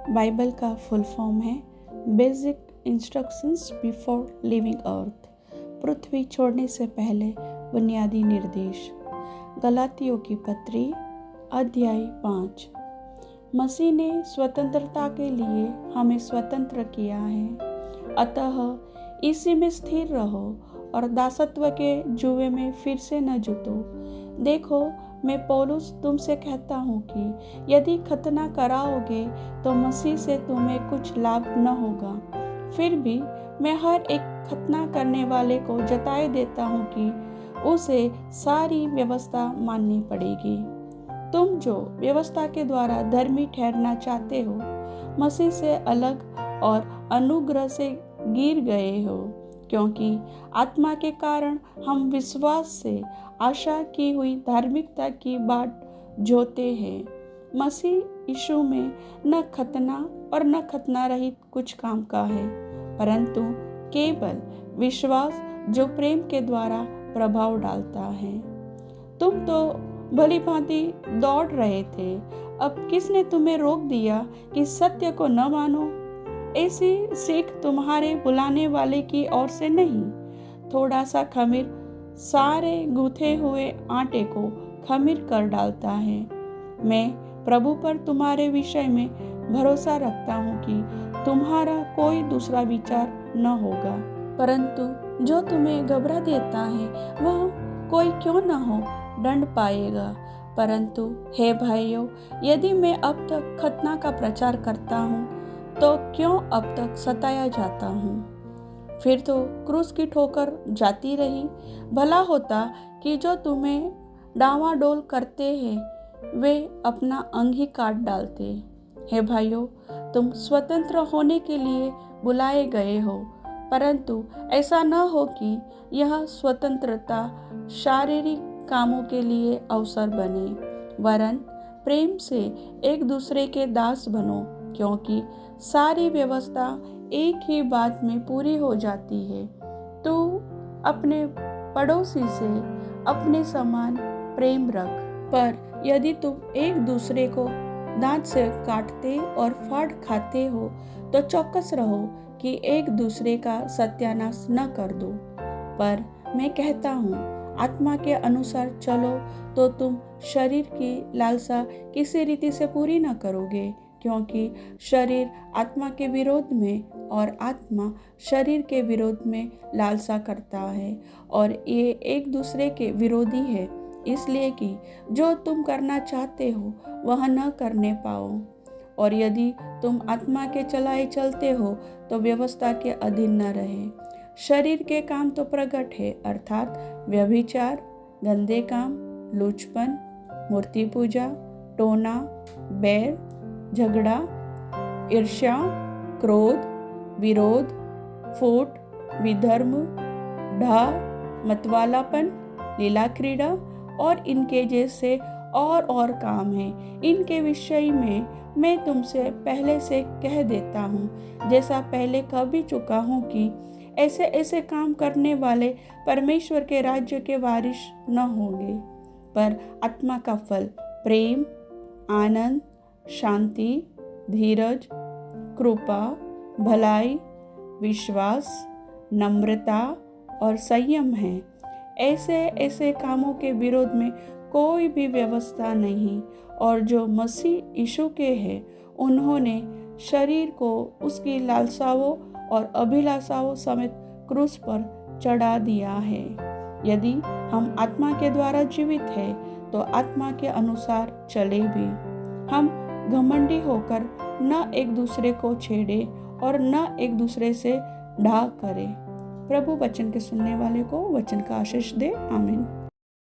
Bible का full form है basic instructions before living अर्थ, पृथ्वी छोड़ने से पहले बुनियादी निर्देश। गलातियों की पत्री अध्याय 5। मसीह ने स्वतंत्रता के लिए हमें स्वतंत्र किया है, अतः इसी में स्थिर रहो और दासत्व के जुए में फिर से न जुटो। देखो, मैं पौलुस तुमसे कहता हूँ कि यदि खतना कराओगे तो मसीह से तुम्हें कुछ लाभ न होगा। फिर भी मैं हर एक खतना करने वाले को जताए देता हूँ कि उसे सारी व्यवस्था माननी पड़ेगी। तुम जो व्यवस्था के द्वारा धर्मी ठहरना चाहते हो, मसीह से अलग और अनुग्रह से गिर गए हो, क्योंकि आत्मा के कारण हम विश्वास से आशा की हुई धार्मिकता की बाट जोते हैं। मसीह यीशु में न खतना और न खतना रहित कुछ काम का है, परंतु केवल विश्वास जो प्रेम के द्वारा प्रभाव डालता है। तुम तो भली भांति दौड़ रहे थे, अब किसने तुम्हें रोक दिया कि सत्य को न मानो? ऐसी सीख तुम्हारे बुलाने वाले की ओर से नहीं। थोड़ा सा खमीर सारे गूथे हुए आटे को खमीर कर डालता है। मैं प्रभु पर तुम्हारे विषय में भरोसा रखता हूँ कि तुम्हारा कोई दूसरा विचार न होगा, परंतु जो तुम्हें घबरा देता है वह कोई क्यों न हो दंड पाएगा। परंतु हे भाइयों, यदि मैं अब तक खतना का प्रचार करता हूँ तो क्यों अब तक सताया जाता हूँ? फिर तो क्रूस की ठोकर जाती रही। भला होता कि जो तुम्हें डांवाडोल करते हैं वे अपना अंग ही काट डालते। हे भाइयों, तुम स्वतंत्र होने के लिए बुलाए गए हो, परंतु ऐसा न हो कि यह स्वतंत्रता शारीरिक कामों के लिए अवसर बने, वरन प्रेम से एक दूसरे के दास बनो, क्योंकि सारी व्यवस्था एक ही बात में पूरी हो जाती है। तू अपने पड़ोसी से अपने समान प्रेम रख। पर यदि तुम एक दूसरे को दांत से काटते और फाड़ खाते हो तो चौकस रहो कि एक दूसरे का सत्यानाश न कर दो। पर मैं कहता हूँ, आत्मा के अनुसार चलो तो तुम शरीर की लालसा किसी रीति से पूरी न करोगे, क्योंकि शरीर आत्मा के विरोध में और आत्मा शरीर के विरोध में लालसा करता है, और ये एक दूसरे के विरोधी है, इसलिए कि जो तुम करना चाहते हो वह न करने पाओ। और यदि तुम आत्मा के चलाए चलते हो तो व्यवस्था के अधीन न रहे। शरीर के काम तो प्रकट है, अर्थात व्यभिचार, गंदे काम, लूचपन, मूर्ति पूजा, टोना, बैर, झगड़ा, ईर्ष्या, क्रोध, विरोध, फूट, विधर्म, ढा, मतवालापन, लीला क्रीड़ा और इनके जैसे और काम हैं। इनके विषय में मैं तुमसे पहले से कह देता हूँ, जैसा पहले कह भी चुका हूँ, कि ऐसे ऐसे काम करने वाले परमेश्वर के राज्य के वारिस न होंगे। पर आत्मा का फल प्रेम, आनंद, शांति, धीरज, कृपा, भलाई, विश्वास, नम्रता और संयम है। ऐसे ऐसे कामों के विरोध में कोई भी व्यवस्था नहीं। और जो मसीह यीशु के हैं, उन्होंने शरीर को उसकी लालसाओं और अभिलाषाओं समेत क्रूस पर चढ़ा दिया है। यदि हम आत्मा के द्वारा जीवित हैं तो आत्मा के अनुसार चले भी। हम घमंडी होकर न एक दूसरे को छेड़े और न एक दूसरे से ढा करें। प्रभु वचन के सुनने वाले को वचन का आशीष दे। आमीन।